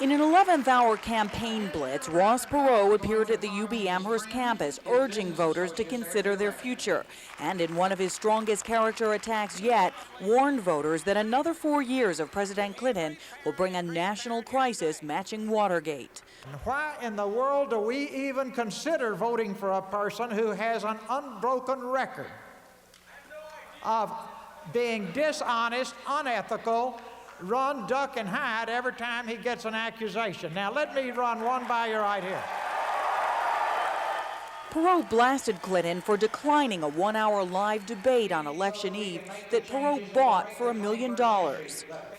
In an 11th-hour campaign blitz, Ross Perot appeared at the UB Amherst campus, urging voters to consider their future. And in one of his strongest character attacks yet, warned voters that another 4 years of President Clinton will bring a national crisis matching Watergate. Why in the world do we even consider voting for a person who has an unbroken record of being dishonest, unethical, run, duck, and hide every time he gets an accusation? Now, let me run one by you right here. Perot blasted Clinton for declining a one-hour live debate on election eve that Perot bought for $1 million.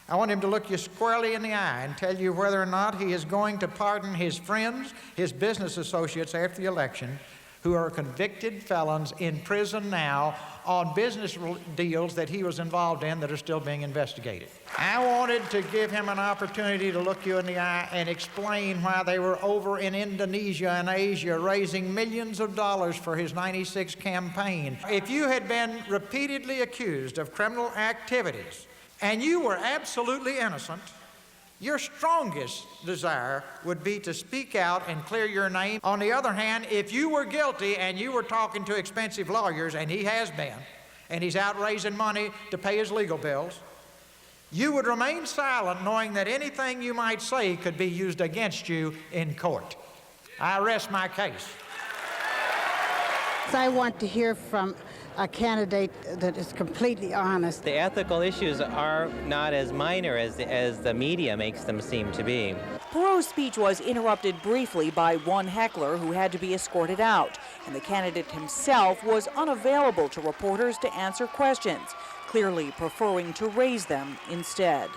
I want him to look you squarely in the eye and tell you whether or not he is going to pardon his friends, his business associates after the election, who are convicted felons in prison now on business deals that he was involved in that are still being investigated. I wanted to give him an opportunity to look you in the eye and explain why they were over in Indonesia and Asia raising millions of dollars for his '96 campaign. If you had been repeatedly accused of criminal activities and you were absolutely innocent, your strongest desire would be to speak out and clear your name. On the other hand, if you were guilty and you were talking to expensive lawyers, and he has been, and he's out raising money to pay his legal bills, you would remain silent knowing that anything you might say could be used against you in court. I rest my case. I want to hear from a candidate that is completely honest. The ethical issues are not as minor as the media makes them seem to be. Perot's speech was interrupted briefly by one heckler who had to be escorted out, and the candidate himself was unavailable to reporters to answer questions, clearly preferring to raise them instead.